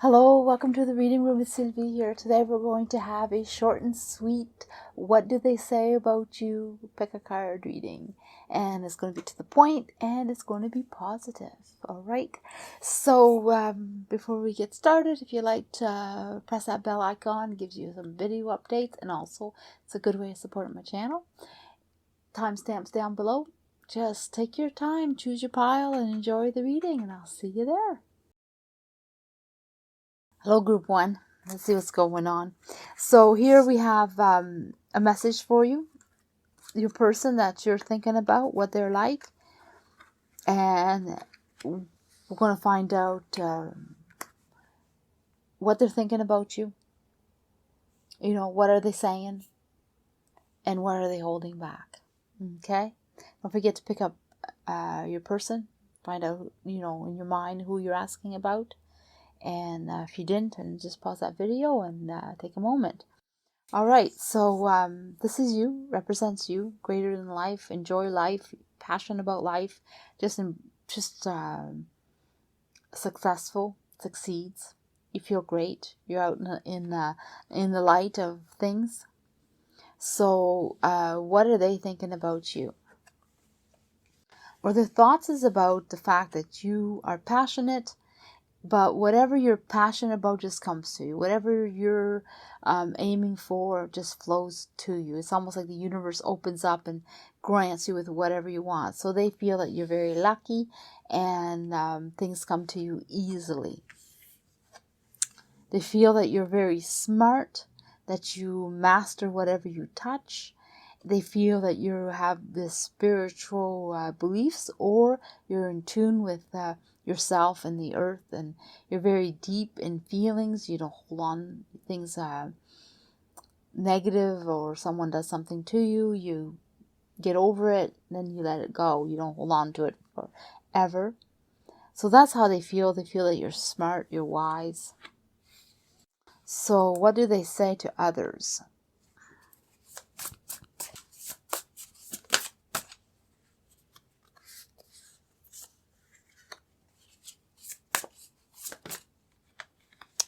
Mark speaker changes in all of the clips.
Speaker 1: Hello, welcome to the reading room with Sylvie here. Today we're going to have a short and sweet "What do they say about you?" pick a card reading. And it's going to be to the point and it's going to be positive. Alright, so before we get started, if you like to press that bell icon, it gives you some video updates, and also it's a good way of supporting my channel. Timestamps down below. Just take your time, choose your pile, and enjoy the reading, and I'll see you there. Hello, group one. Let's see what's going on. So here we have a message for you, your person that you're thinking about, what they're like, and we're going to find out what they're thinking about you. You know, what are they saying, and what are they holding back? Okay? Don't forget to pick up your person. Find out, you know, in your mind who you're asking about. And if you didn't, then just pause that video and take a moment. Alright, so this is you, represents you, greater than life, enjoy life, passionate about life, just successful, succeeds. You feel great. You're out in the light of things. So what are they thinking about you? Or their thoughts is about the fact that you are passionate, but whatever you're passionate about just comes to you. Whatever you're aiming for just flows to you. It's almost like the universe opens up and grants you with whatever you want. So they feel that you're very lucky and things come to you easily. They feel that you're very smart, that you master whatever you touch. They feel that you have this spiritual beliefs, or you're in tune with yourself and the earth, and you're very deep in feelings. You don't hold on things negative, or someone does something to you, you get over it, and then you let it go. You don't hold on to it forever. So that's how they feel. They feel that you're smart, you're wise. So what do they say to others?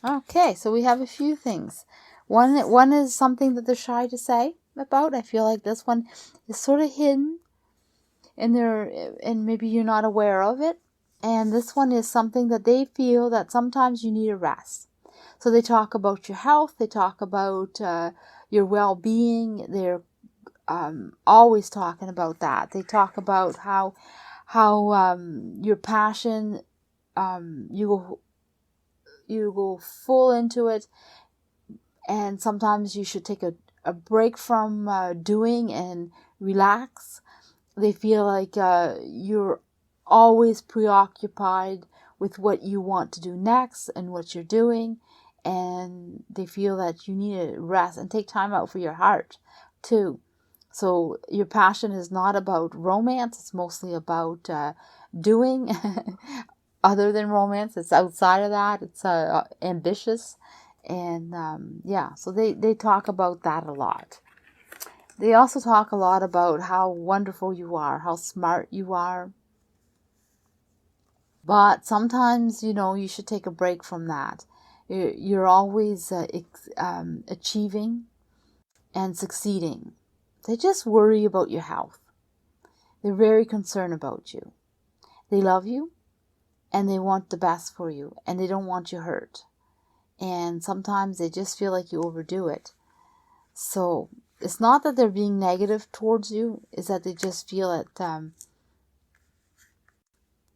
Speaker 1: Okay, so we have a few things. One is something that they're shy to say about. I feel like this one is sort of hidden in there, and maybe you're not aware of it. And this one is something that they feel that sometimes you need a rest. So they talk about your health. They talk about your well-being. They're always talking about that. They talk about how your passion, you go full into it, and sometimes you should take a break from doing and relax. They feel like you're always preoccupied with what you want to do next and what you're doing, and they feel that you need to rest and take time out for your heart too. So your passion is not about romance. It's mostly about doing. Other than romance, it's outside of that. It's ambitious. And yeah, so they talk about that a lot. They also talk a lot about how wonderful you are, how smart you are. But sometimes, you know, you should take a break from that. You're always achieving and succeeding. They just worry about your health. They're very concerned about you. They love you, and they want the best for you, and they don't want you hurt. And sometimes they just feel like you overdo it. So it's not that they're being negative towards you, it's that they just feel that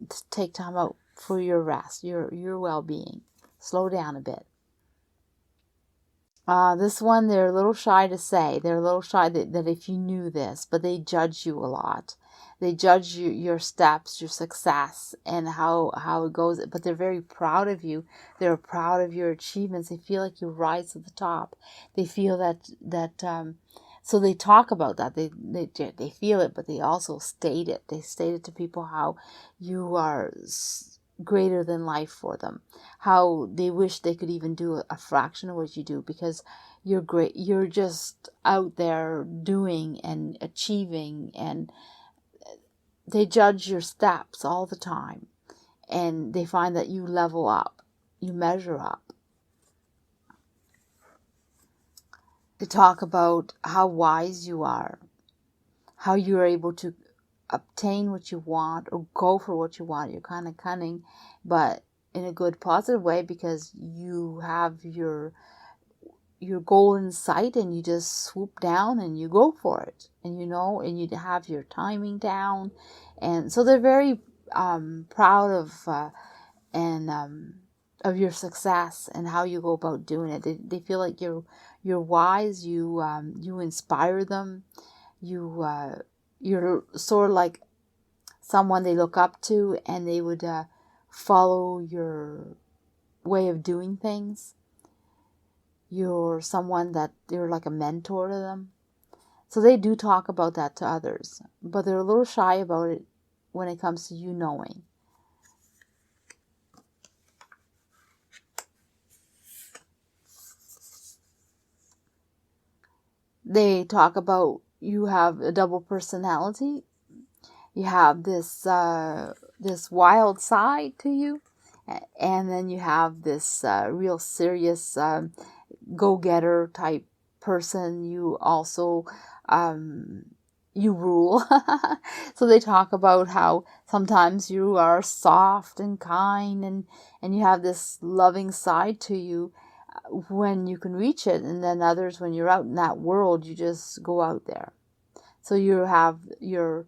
Speaker 1: to take time out for your rest, your well-being. Slow down a bit. This one, they're a little shy to say. They're a little shy that if you knew this, but they judge you a lot. They judge your steps, your success, and how it goes. But they're very proud of you. They're proud of your achievements. They feel like you rise to the top. They feel that so they talk about that. They feel it, but they also state it. They state it to people how you are greater than life for them, how they wish they could even do a fraction of what you do, because you're great. You're just out there doing and achieving, and they judge your steps all the time, and they find that you level up. you measure up. They talk about how wise you are, how you're able to obtain what you want or go for what you want. You're kind of cunning, but in a good, positive way, because you have your goal in sight and you just swoop down and you go for it. And and you have your timing down. And so they're very proud of your success and how you go about doing it. They feel like you're wise. You inspire them. You're sort of like someone they look up to, and they would follow your way of doing things. You're someone that you're like a mentor to them. So they do talk about that to others, but they're a little shy about it when it comes to you knowing. They talk about you have a double personality. You have this wild side to you, and then you have this real serious go-getter type person. You also you rule. So they talk about how sometimes you are soft and kind, and you have this loving side to you when you can reach it, and then others, when you're out in that world, you just go out there. So you have your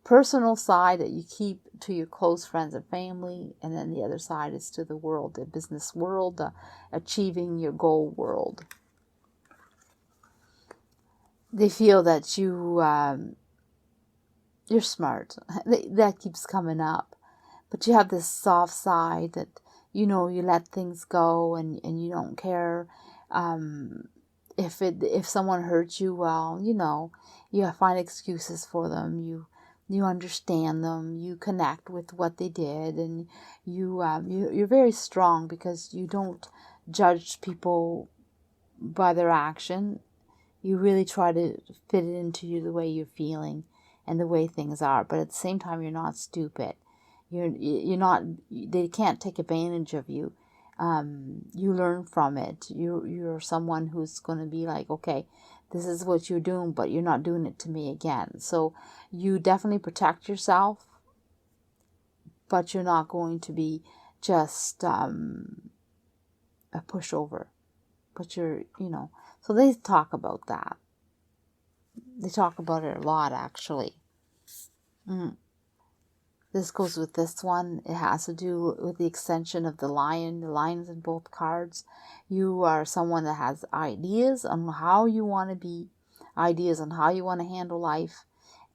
Speaker 1: personal side that you keep to your close friends and family, and then the other side is to the world, the business world, the achieving your goal world. They feel that you're smart. That keeps coming up. But you have this soft side that, you let things go, and you don't care if someone hurts you. Well, you find excuses for them. You understand them. You connect with what they did, and you're very strong because you don't judge people by their action. You really try to fit it into you the way you're feeling and the way things are. But at the same time, you're not stupid. You're not. They can't take advantage of you. You learn from it. You're someone who's going to be like, okay, this is what you're doing, but you're not doing it to me again. So you definitely protect yourself, but you're not going to be just a pushover. But so they talk about that. They talk about it a lot, actually. This goes with this one. It has to do with the extension of the lion. The lion's in both cards. You are someone that has ideas on how you want to be, ideas on how you want to handle life,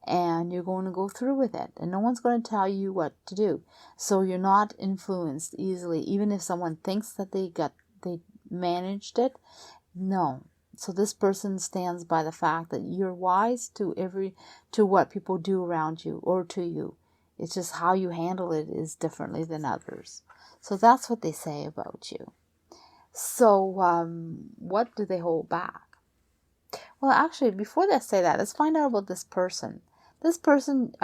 Speaker 1: and you're going to go through with it. And no one's going to tell you what to do. So you're not influenced easily, even if someone thinks that they managed it. No. So this person stands by the fact that you're wise to what people do around you or to you. It's just how you handle it is differently than others. So that's what they say about you. So what do they hold back? Well, actually, before they say that, let's find out about this person. This person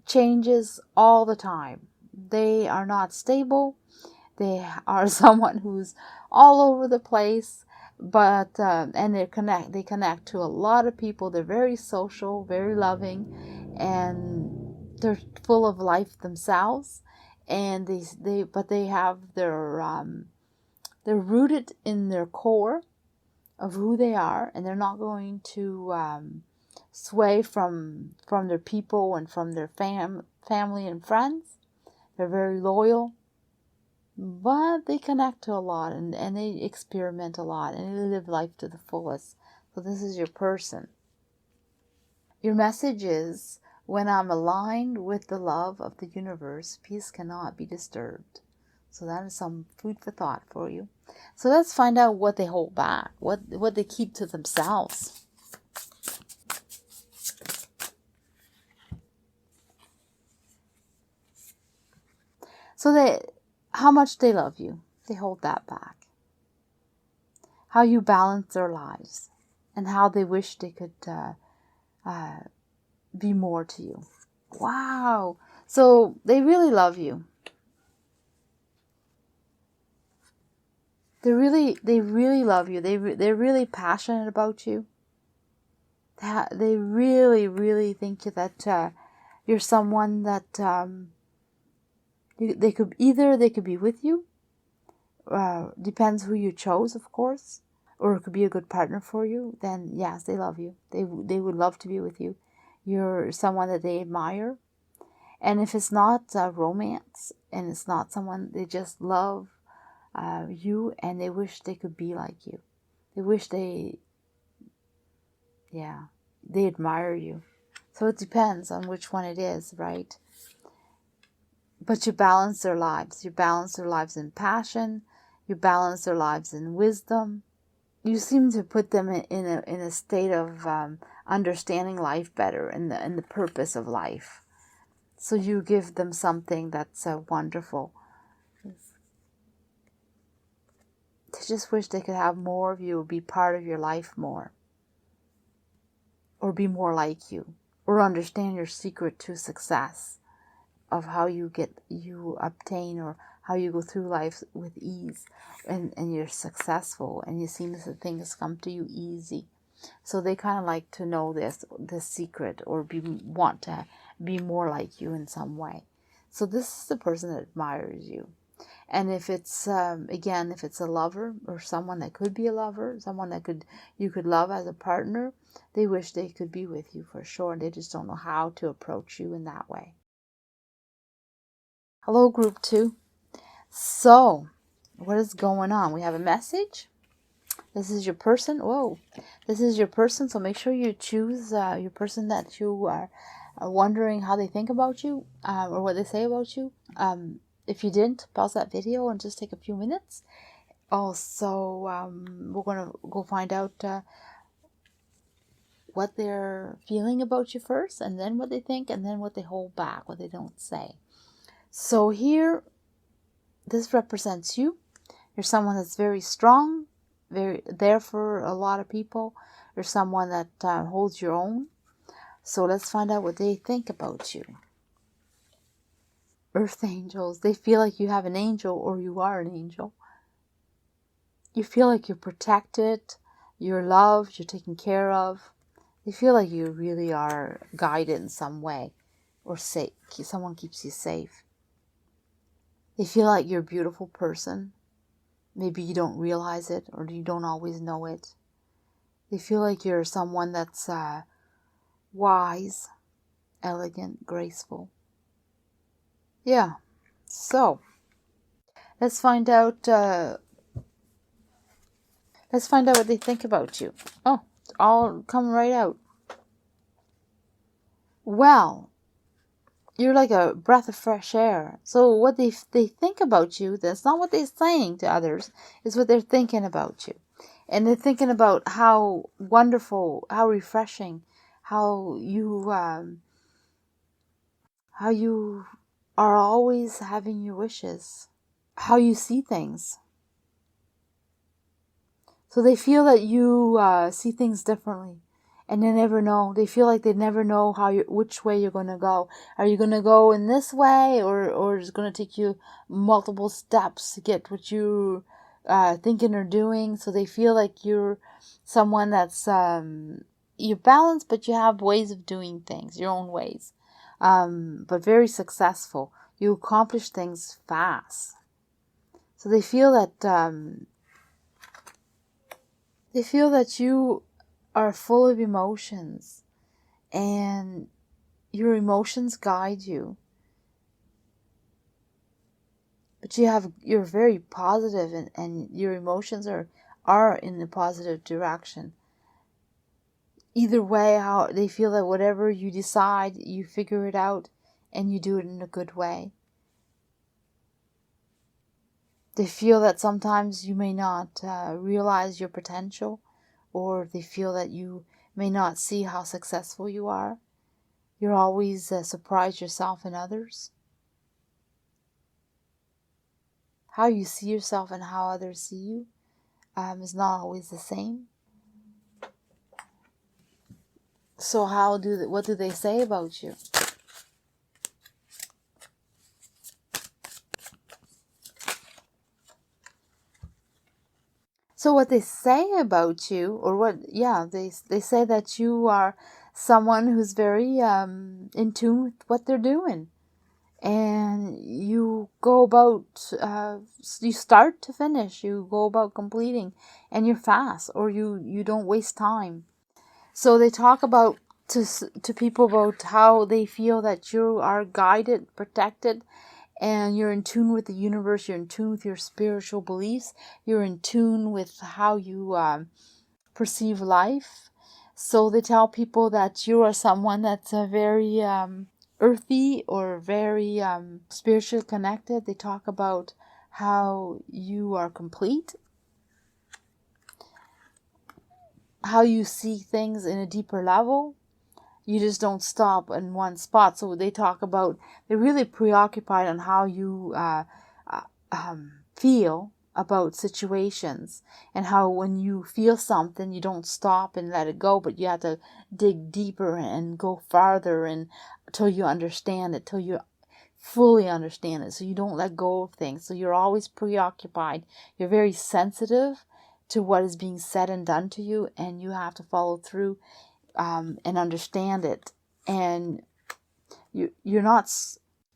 Speaker 1: changes all the time. They are not stable. They are someone who's all over the place, but and they connect to a lot of people. They're very social, very loving, and they're full of life themselves. And they have they're rooted in their core of who they are, and they're not going to sway from their people and from their family and friends. They're very loyal. But they connect to a lot, and they experiment a lot, and they live life to the fullest. So this is your person. Your message is, when I'm aligned with the love of the universe, peace cannot be disturbed. So that is some food for thought for you. So let's find out what they hold back, what they keep to themselves. So how much they love you, they hold that back. How you balance their lives, and how they wish they could be more to you. Wow. So they really love you. They really love you. They're really passionate about you. They really think that you're someone that they could be with you. Depends who you chose, of course, or it could be a good partner for you. Then yes, they love you. They would love to be with you. You're someone that they admire. And if it's not romance, and it's not someone, they just love you, and they wish they could be like you. They wish they admire you. So it depends on which one it is, right? But you balance their lives. You balance their lives in passion. You balance their lives in wisdom. You seem to put them in a state of understanding life better, and the purpose of life. So you give them something that's wonderful. They just wish they could have more of you, be part of your life more, or be more like you, or understand your secret to success, of how you obtain, or how you go through life with ease, and you're successful, and you seem that things come to you easy. So they kind of like to know this secret, or want to be more like you in some way. So this is the person that admires you. And if it's if it's a lover, or someone that could be a lover, someone that you could love as a partner, they wish they could be with you for sure, and they just don't know how to approach you in that way. Hello, group 2. So, what is going on? We have a message. This is your person. Whoa. This is your person, so make sure you choose your person that you are wondering how they think about you, or what they say about you. If you didn't, pause that video and just take a few minutes. Also, we're going to go find out what they're feeling about you first, and then what they think, and then what they hold back, what they don't say. So here, this represents you. You're someone that's very strong, very there for a lot of people. You're someone that holds your own. So let's find out what they think about you. Earth angels. They feel like you have an angel, or you are an angel. You feel like you're protected, you're loved, you're taken care of. They feel like you really are guided in some way, or safe. Someone keeps you safe. They feel like you're a beautiful person. Maybe you don't realize it, or you don't always know it. They feel like you're someone that's wise, elegant, graceful. Yeah. So, let's find out what they think about you. Oh, it's all come right out. Well, you're like a breath of fresh air. So what they think about you, that's not what they're saying to others, is what they're thinking about you. And they're thinking about how wonderful, how refreshing, how you are always having your wishes, how you see things. So they feel that you see things differently, and they never know. They feel like they never know which way you're going to go. Are you going to go in this way, or is it going to take you multiple steps to get what you thinking or doing? So they feel like you're someone that's you're balanced, but you have ways of doing things, your own ways, but very successful. You accomplish things fast. So they feel that. They feel that you are full of emotions, and your emotions guide you. But you're very positive, and your emotions are in the positive direction. Either way, how they feel that whatever you decide, you figure it out, and you do it in a good way. They feel that sometimes you may not realize your potential, or they feel that you may not see how successful you are. You're always surprised yourself and others. How you see yourself and how others see you is not always the same. So what do they say about you? So what they say about you, or they say that you are someone who's very in tune with what they're doing. And you go about, you start to finish, you go about completing, and you're fast, or you don't waste time. So they talk about to people about how they feel that you are guided, protected, and you're in tune with the universe, you're in tune with your spiritual beliefs, you're in tune with how you perceive life. So they tell people that you are someone that's a very earthy or very spiritually connected. They talk about how you are complete, how you see things in a deeper level. You just don't stop in one spot. So they talk about, they're really preoccupied on how you feel about situations, and how when you feel something, you don't stop and let it go, but you have to dig deeper and go farther and until you understand it, till you fully understand it. So you don't let go of things. So you're always preoccupied. You're very sensitive to what is being said and done to you, and you have to follow through and understand it. And you're not,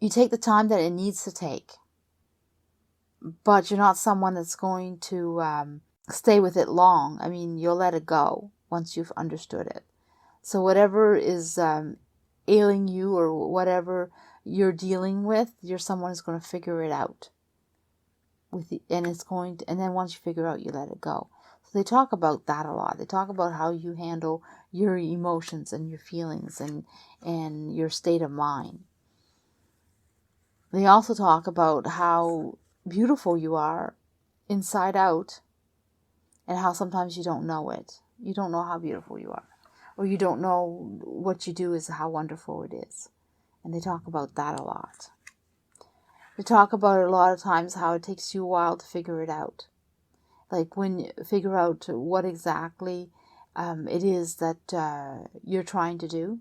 Speaker 1: you take the time that it needs to take, but you're not someone that's going to stay with it long. I mean, you'll let it go once you've understood it. So whatever is ailing you, or whatever you're dealing with, you're someone who's going to figure it out. And then once you figure out, you let it go. So they talk about that a lot. They talk about how you handle your emotions and your feelings and your state of mind. They also talk about how beautiful you are inside out, and how sometimes you don't know it. You don't know how beautiful you are, or you don't know what you do is how wonderful it is. And they talk about that a lot. They talk about it a lot of times, how it takes you a while to figure it out. Like when you figure out what exactly it is that you're trying to do,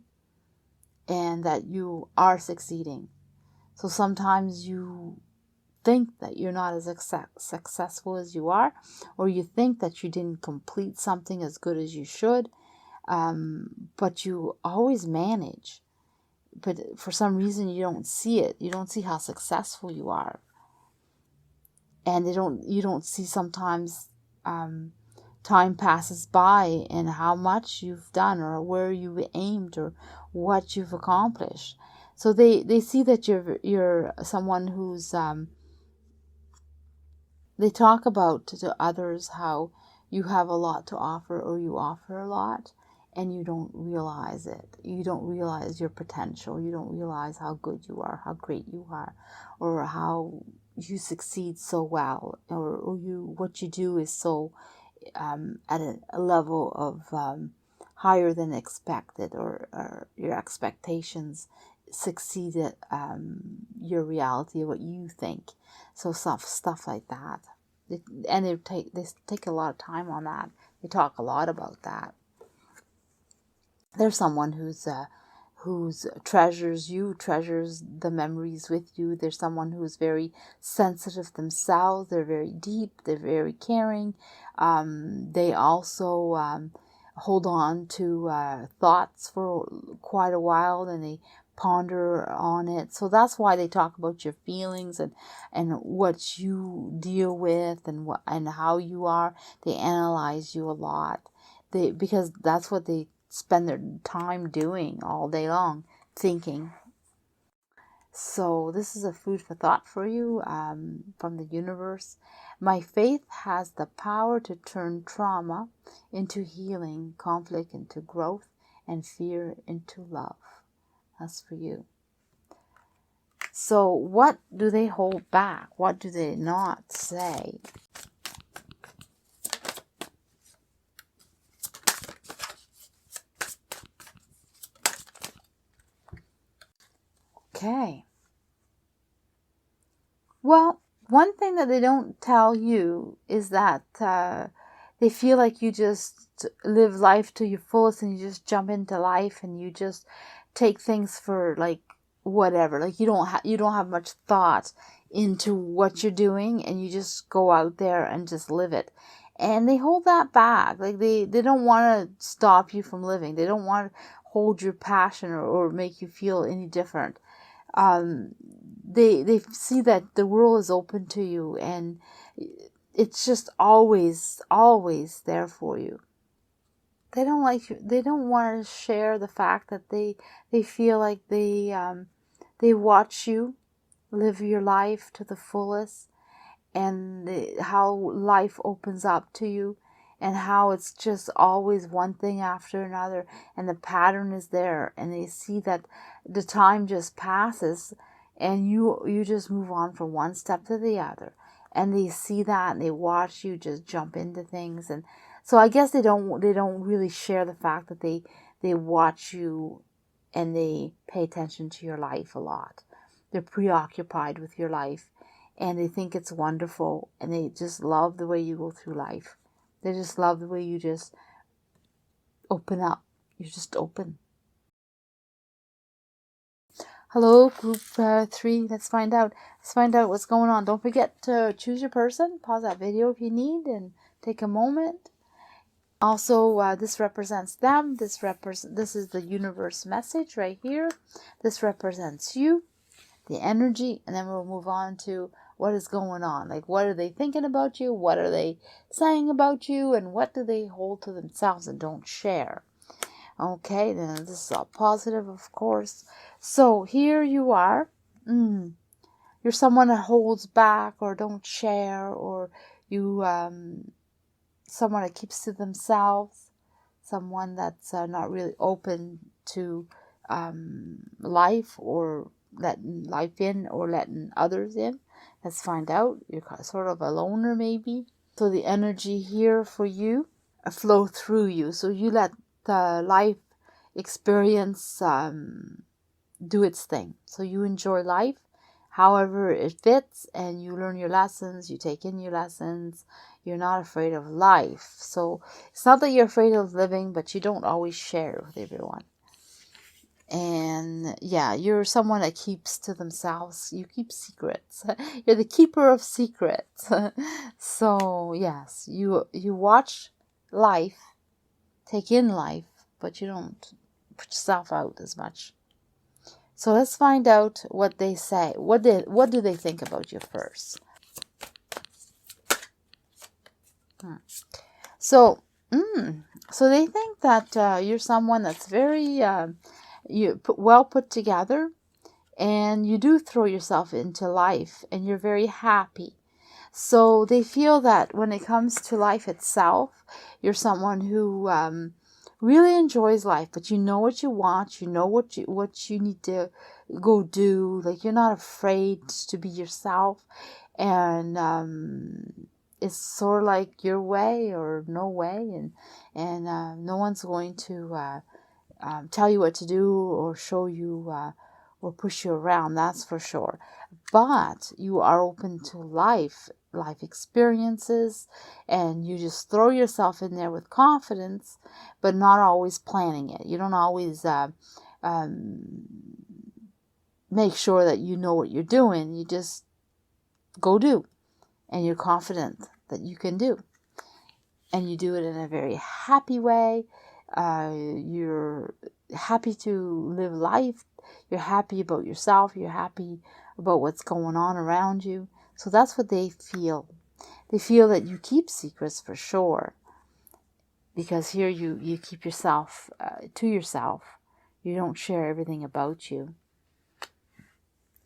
Speaker 1: and that you are succeeding. So sometimes you think that you're not as successful as you are, or you think that you didn't complete something as good as you should, but you always manage. But for some reason you don't see it. You don't see how successful you are, and you don't see sometimes time passes by and how much you've done, or where you aimed, or what you've accomplished. So they see that you're someone who's they talk about to others how you have a lot to offer, or you offer a lot, and you don't realize it. You don't realize your potential. You don't realize how good you are, how great you are, or how you succeed so well, or what you do is so at a level of higher than expected, or your expectations succeeded your reality, what you think. So stuff like that. They take a lot of time on that. They talk a lot about that. There's someone who's treasures the memories with you. There's someone who's very sensitive themselves. They're very deep. They're very caring. They also hold on to thoughts for quite a while, and they ponder on it. So that's why they talk about your feelings and what you deal with, and how you are. They analyze you a lot. Because that's what they spend their time doing all day long, thinking. So this is a food for thought for you from the universe. My faith has the power to turn trauma into healing, conflict into growth, and fear into love. That's for you. So what do they hold back? What do they not say? Okay. Well, one thing that they don't tell you is that they feel like you just live life to your fullest, and you just jump into life, and you just take things for like whatever. Like you don't have much thought into what you're doing, and you just go out there and just live it. And they hold that back. Like they don't want to stop you from living. They don't want to hold your passion or make you feel any different. They see that the world is open to you, and it's just always there for you. They don't like you. They don't want to share the fact that they feel like they watch you live your life to the fullest, and how life opens up to you, and how it's just always one thing after another, and the pattern is there, and they see that the time just passes, and you just move on from one step to the other, and they see that, and they watch you just jump into things. And so I guess they don't really share the fact that they watch you, and they pay attention to your life a lot. They're preoccupied with your life, and they think it's wonderful, and they just love the way you go through life. They just love the way you just open up. You're just open. Hello, group 3. Let's find out. Let's find out what's going on. Don't forget to choose your person. Pause that video if you need, and take a moment. Also, this represents them. This is the universe message right here. This represents you, the energy, and then we'll move on to what is going on. Like, what are they thinking about you? What are they saying about you? And what do they hold to themselves and don't share? Okay, then this is all positive, of course. So here you are. You're someone that holds back or don't share, or you someone that keeps to themselves, someone that's not really open to life, or letting life in, or letting others in. Let's find out. You're sort of a loner, maybe. So the energy here for you flow through you. So you let the life experience do its thing. So you enjoy life however it fits, and you learn your lessons, you take in your lessons. You're not afraid of life. So it's not that you're afraid of living, but you don't always share with everyone. And yeah, you're someone that keeps to themselves. You keep secrets. You're the keeper of secrets. So yes, you watch life, take in life, but you don't put yourself out as much. So let's find out what they say. What do they think about you first? So they think that you're someone that's very well put together, and you do throw yourself into life, and you're very happy. So they feel that when it comes to life itself, you're someone who really enjoys life, but you know what you want, you know what you need to go do. Like, you're not afraid to be yourself, and it's sort of like your way or no way, and no one's going to tell you what to do, or show you or push you around, that's for sure. But you are open to life experiences, and you just throw yourself in there with confidence, but not always planning it. You don't always make sure that you know what you're doing. You just go do, and you're confident that you can do, and you do it in a very happy way. You're happy to live life. You're happy about yourself. You're happy about what's going on around you. So that's what they feel. They feel that you keep secrets for sure, because here you keep yourself to yourself. You don't share everything about you,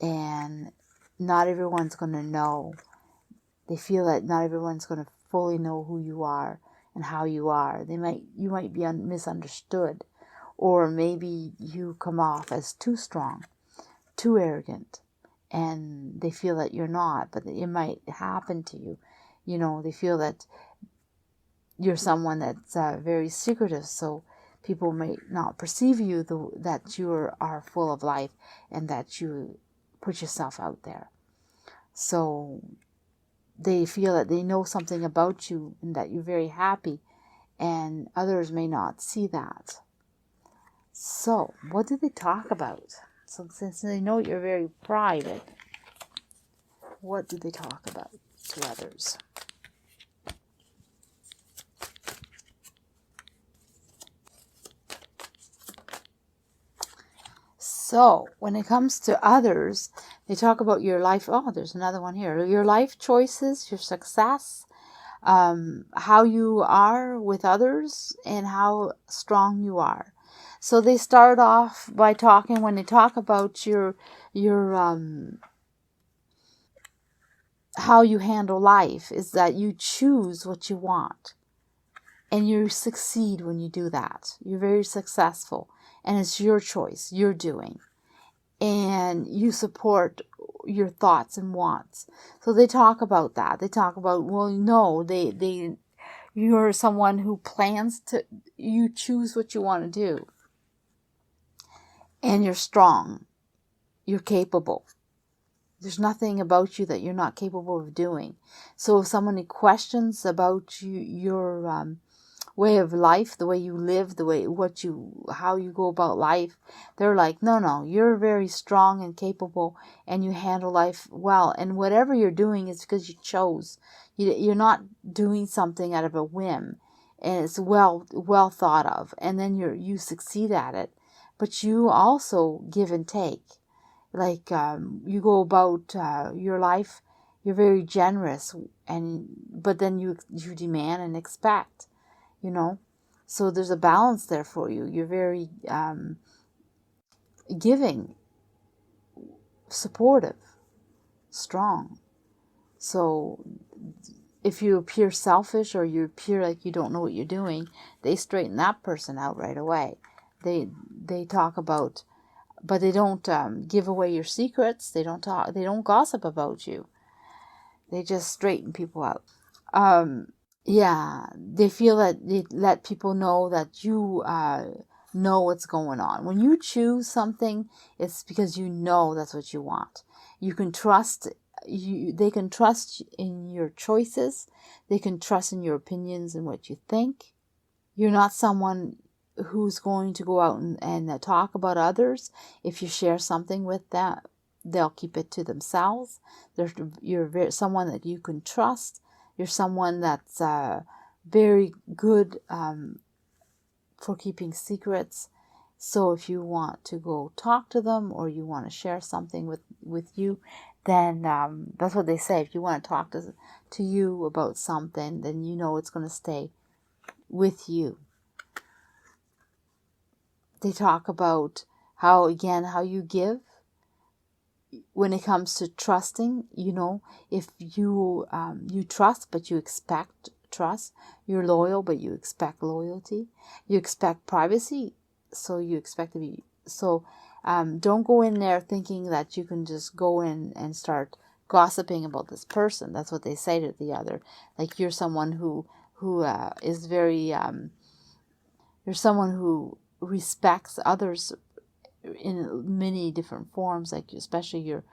Speaker 1: and not everyone's going to know. They feel that not everyone's going to fully know who you are and how you are. You might be misunderstood, or maybe you come off as too strong, too arrogant, and they feel that you're not, but it might happen to you. You know, they feel that you're someone that's very secretive, so people may not perceive you that you are full of life, and that you put yourself out there. So they feel that they know something about you, and that you're very happy, and others may not see that. So what do they talk about? So since they know you're very private, What do they talk about to others? So, when it comes to others, they talk about your life. Oh, there's another one here. Your life choices, your success, how you are with others, and how strong you are. So they start off by talking, when they talk about your how you handle life, is that you choose what you want. And you succeed when you do that. You're very successful. And it's your choice. You're doing. And you support your thoughts and wants. So they talk about that. They talk about, well, no, you're someone who plans to, you choose what you want to do. And you're strong. You're capable. There's nothing about you that you're not capable of doing. So if somebody questions about your way of life, the way you live, how you go about life, they're like, no, you're very strong and capable, and you handle life well. And whatever you're doing is because you chose. You're not doing something out of a whim, and it's well thought of, and then you succeed at it. But you also give and take. Like you go about your life, you're very generous, but then you demand and expect. So there's a balance there for you. You're very giving, supportive, strong. So if you appear selfish or you appear like you don't know what you're doing, they straighten that person out right away. They talk about, but they don't give away your secrets. They don't gossip about you. They just straighten people out. Yeah, they feel that they let people know that you know what's going on. When you choose something, it's because you know that's what you want. You can trust they can trust in your choices. They can trust in your opinions and what you think. You're not someone who's going to go out and talk about others. If you share something with them, they'll keep it to themselves. You're someone that you can trust. You're someone that's very good for keeping secrets. So if you want to go talk to them, or you want to share something with you, then that's what they say. If you want to talk to you about something, then you know it's going to stay with you. They talk about how you give. When it comes to trusting, if you trust but you expect trust, you're loyal but you expect loyalty, you expect privacy, so you expect to be. So don't go in there thinking that you can just go in and start gossiping about this person. That's what they say to the other. Like you're someone who is very you're someone who respects others in many different forms, like especially your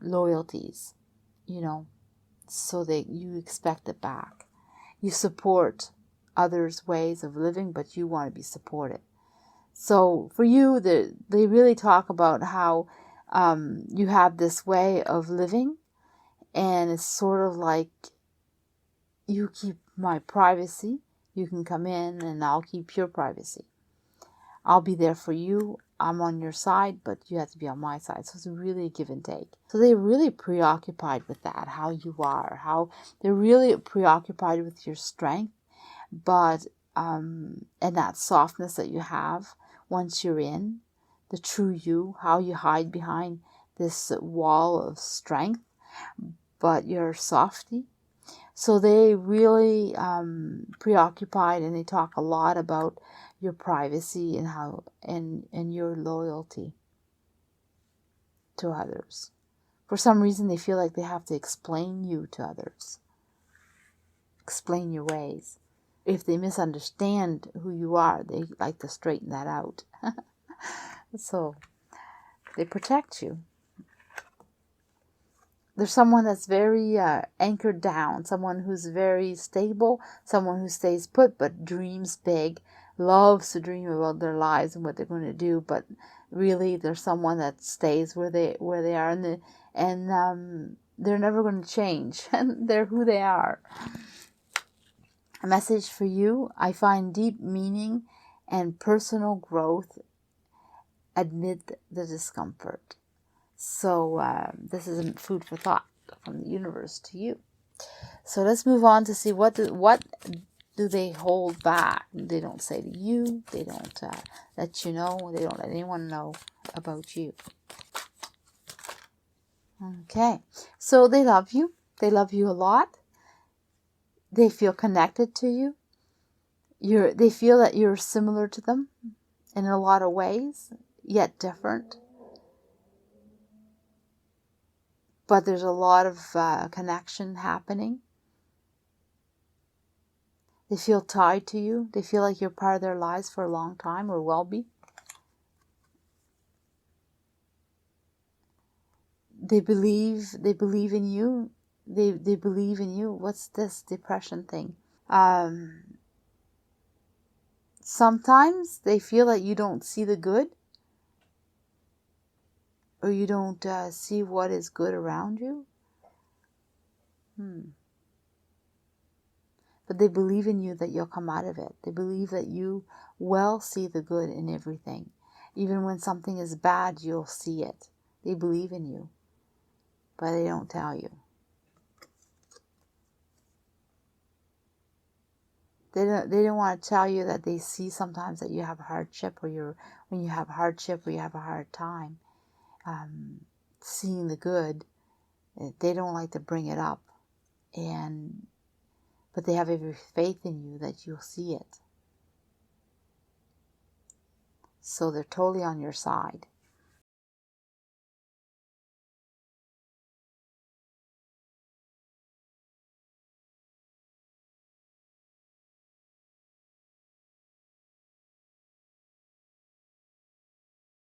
Speaker 1: loyalties, so that you expect it back. You support others' ways of living, but you want to be supported. So for you, they really talk about how you have this way of living, and it's sort of like, you keep my privacy, you can come in and I'll keep your privacy. I'll be there for you. I'm on your side, but you have to be on my side. So it's really a give and take. So they're really preoccupied with that, how you are, how they're really preoccupied with your strength, but and that softness that you have once you're in the true you, how you hide behind this wall of strength, but you're softy. So they really preoccupied, and they talk a lot about your privacy and how and your loyalty to others. For some reason, they feel like they have to explain you to others, explain your ways. If they misunderstand who you are, they like to straighten that out. So they protect you. There's someone that's very anchored down, someone who's very stable, someone who stays put but dreams big, loves to dream about their lives and what they're going to do, but really there's someone that stays where they are, and they're never going to change. And they're who they are. A message for you: I find deep meaning and personal growth amid the discomfort. So this is food for thought from the universe to you. So let's move on to see what do they hold back. They don't say to you. They don't let you know. They don't let anyone know about you. Okay. So they love you. They love you a lot. They feel connected to you. They feel that you're similar to them in a lot of ways, yet different. But there's a lot of connection happening. They feel tied to you. They feel like you're part of their lives for a long time, or will be. They believe in you. They believe in you. What's this depression thing? Sometimes they feel that you don't see the good, or you don't see what is good around you. But they believe in you that you'll come out of it. They believe that you will see the good in everything. Even when something is bad, you'll see it. They believe in you, but they don't tell you. They don't want to tell you that they see sometimes that you have hardship, or when you have hardship, or you have a hard time seeing the good. They don't like to bring it up, but they have every faith in you that you'll see it. So they're totally on your side.